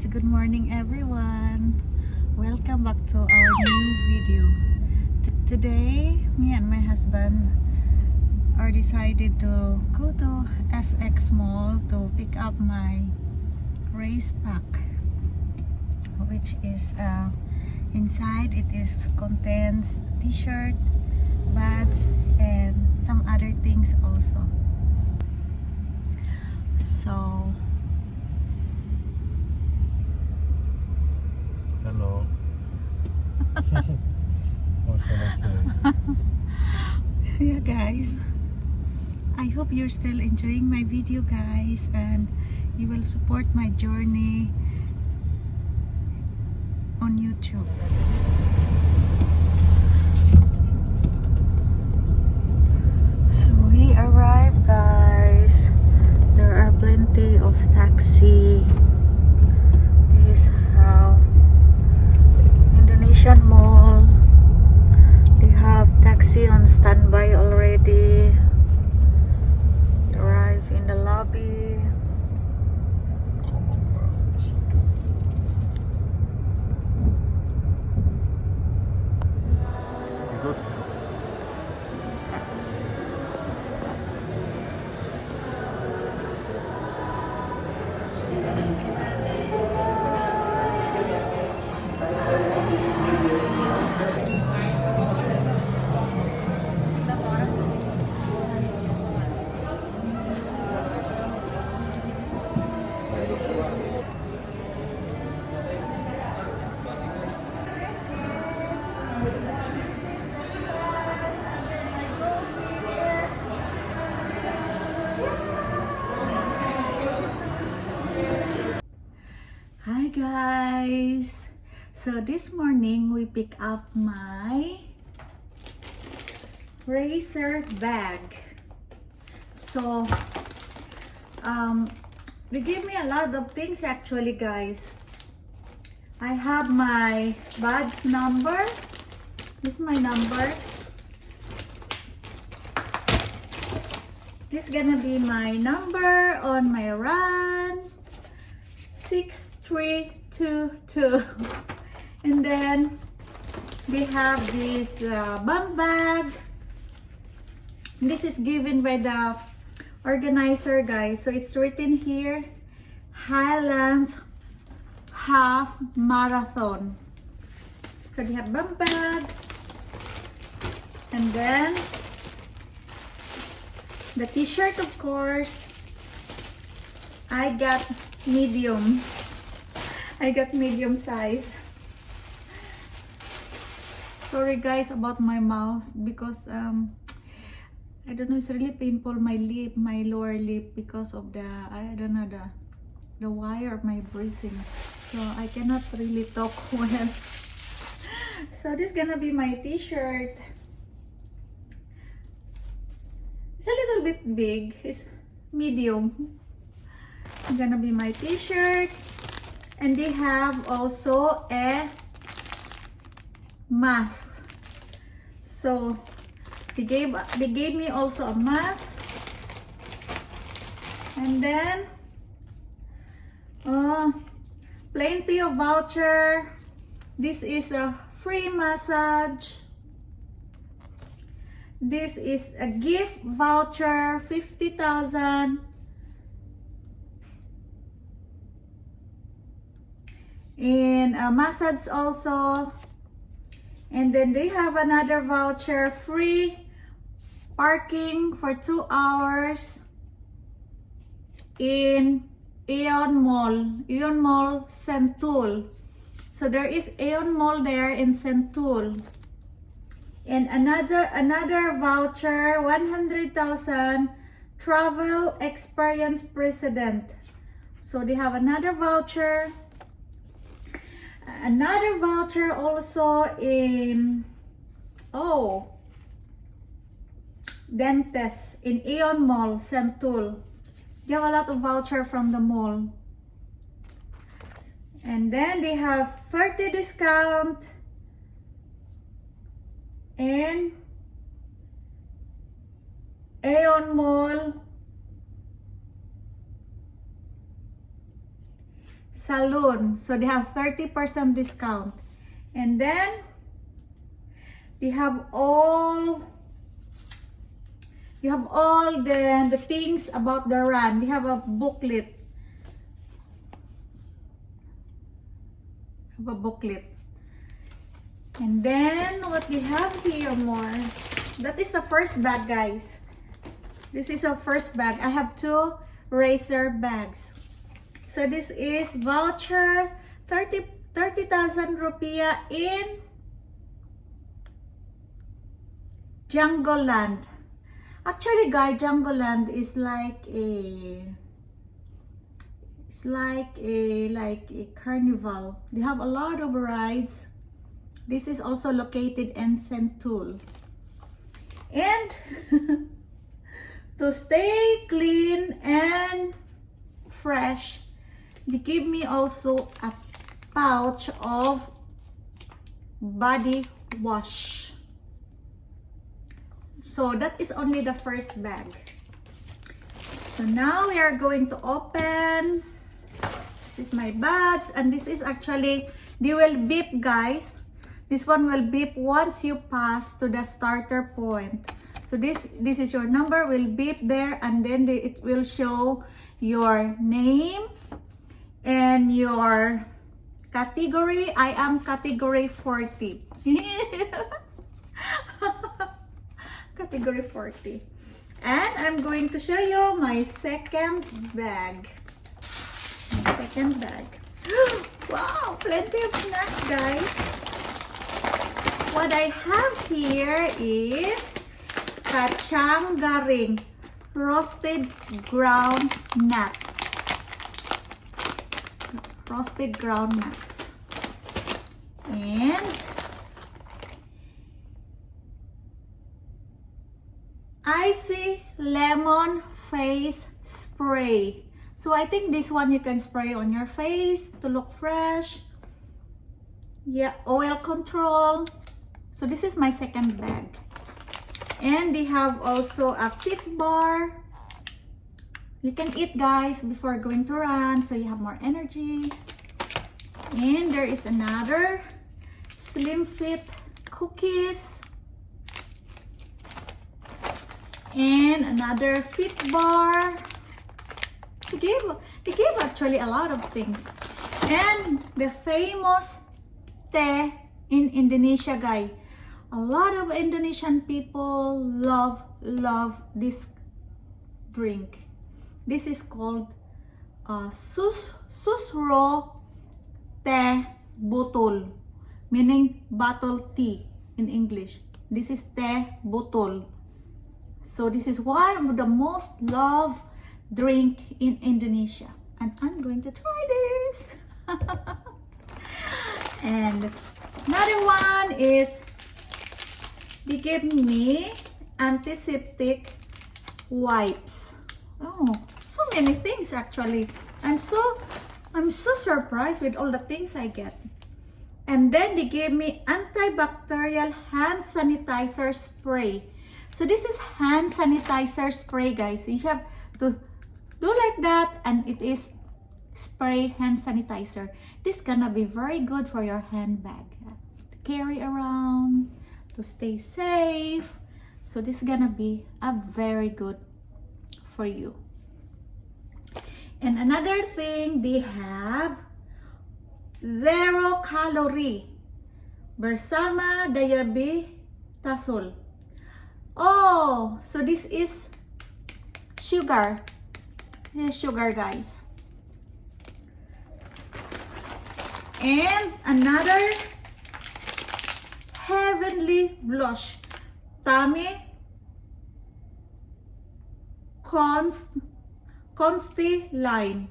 Good morning everyone. Welcome back to our new video. Today, me and my husband are decided to go to FX Mall to pick up my race pack, which is inside it is contains t-shirt, bags, and some other things also. So hello. What shall I say? yeah guys, I hope you're still enjoying my video guys, and you will support my journey on YouTube. So we arrived guys. There are plenty of taxi. This is how Indonesian Mall. They have taxi on standby already. Arrive in the lobby. Commonwealth. You good? Hi guys, so this morning we pick up my racer bag. So they gave me a lot of things actually guys. I have my badge number. This is my number. This is gonna be my number on my run. 6322. And then they have this bum bag. This is given by the organizer guys, so it's written here Highlands half marathon. So they have bum bag, and then the t-shirt, of course. I got medium. I got medium size. Sorry guys about my mouth because I don't know, it's really painful, my lip, my lower lip, because of the, I don't know, the wire of my bruising. So I cannot really talk well. So this is gonna be my t-shirt. It's a little bit big. It's medium. It's gonna be my t-shirt. And they have also a mask. So they gave me also a mask. And then plenty of voucher. This is a free massage. This is a gift voucher, 50,000. And a massage also. And then they have another voucher, free parking for 2 hours in Aeon Mall Sentul. So there is Aeon Mall there in Sentul. And another voucher, 100,000 travel experience president. So they have another voucher. Another voucher also in dentist in Aeon Mall Sentul. They have a lot of voucher from the mall. And then they have 30 discount in Aeon Mall Saloon. So they have 30% discount. And then they have all the things about the run. They have a booklet. And then what we have here more. That is the first bag, guys. This is our first bag. I have 2 racer bags. So this is voucher 30,000 rupiah in Jungle Land. Actually, guys, Jungle Land is like a carnival. They have a lot of rides. This is also located in Sentul. And to stay clean and fresh, they give me also a pouch of body wash. So that is only the first bag. So now we are going to open. This is my bags, and this is actually, they will beep, guys. This one will beep once you pass to the starter point. So this is your number, will beep there, and then it will show your name and your category. I am category 40. Category 40. And I'm going to show you my second bag. Wow, plenty of snacks, guys. What I have here is kacang garing, roasted ground nuts. And icy lemon face spray. So I think this one you can spray on your face to look fresh. Yeah, oil control. So this is my second bag. And they have also a fit bar. You can eat, guys, before going to run, so you have more energy. And there is another slim fit cookies. And another fit bar. They gave actually a lot of things. And the famous teh in Indonesia, guys. A lot of Indonesian people love this drink. This is called susro teh botol, meaning bottle tea in English. This is teh botol. So this is one of the most loved drink in Indonesia, and I'm going to try this. And another one is, they gave me antiseptic wipes. Oh, so many things actually. I'm so surprised with all the things I get. And then they gave me antibacterial hand sanitizer spray. So this is hand sanitizer spray, guys. You have to do like that, and it is spray hand sanitizer. This gonna be very good for your handbag to carry around, to stay safe. So this is gonna be a very good for you. And another thing, they have 0 calorie bersama diabetasol. Oh, so this is sugar. This is sugar, guys. And another heavenly blush, Tami Consti Lime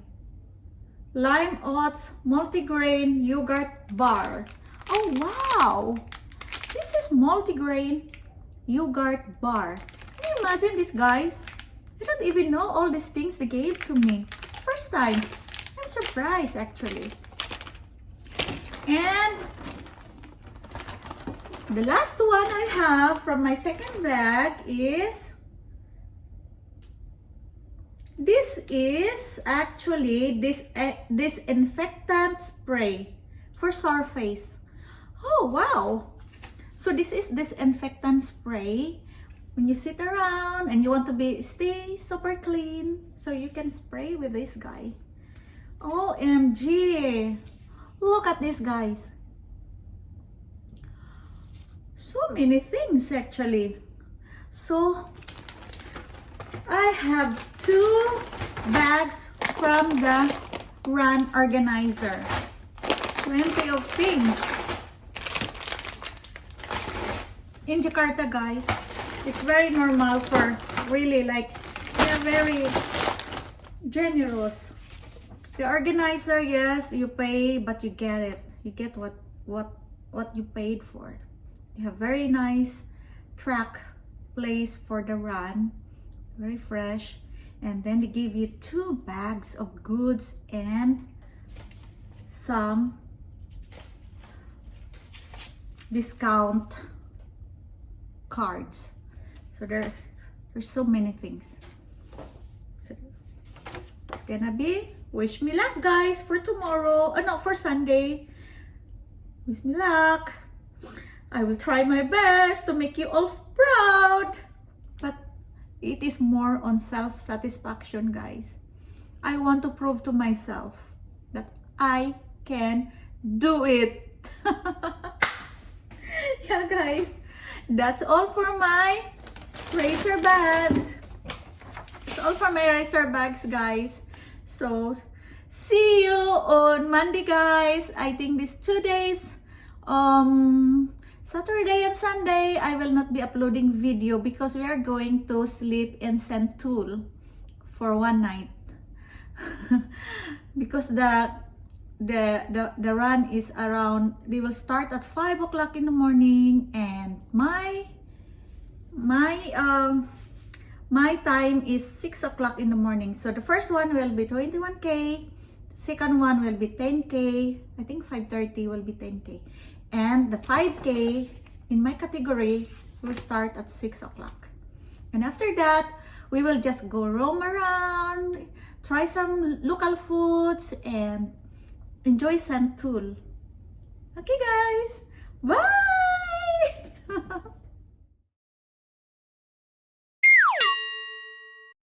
Oats Multigrain Yogurt Bar. Oh wow! This is multigrain yogurt bar. Can you imagine this, guys? I don't even know all these things they gave to me. First time. I'm surprised actually. And the last one I have from my second bag is This is actually this disinfectant spray for sore face. Oh wow! So this is disinfectant spray. When you sit around and you want to stay super clean, so you can spray with this guy. OMG! Look at this, guys. So many things actually. So I have 2 bags from the run organizer. Plenty of things. In Jakarta, guys, it's very normal for really like they're very generous. The organizer, yes, you pay, but you get it. You get what you paid for. You have very nice track place for the run, very fresh, and then they give you 2 bags of goods and some discount cards. So there's so many things. So it's gonna be, wish me luck, guys, for tomorrow. No, for Sunday. Wish me luck. I will try my best to make you all proud. But it is more on self-satisfaction, guys. I want to prove to myself that I can do it. Yeah, guys. That's all for my racer bags. That's all for my racer bags, guys. So, see you on Monday, guys. I think these 2 days, Saturday and Sunday, I will not be uploading video because we are going to sleep in Sentul for 1 night. Because the run is around, they will start at 5 o'clock in the morning, and my time is 6 o'clock in the morning. So the first one will be 21K, second one will be 10K, I think 5:30 will be 10K, and the 5K in my category will start at 6 o'clock. And after that, we will just go roam around, try some local foods, and enjoy Sentul. Okay, guys. Bye!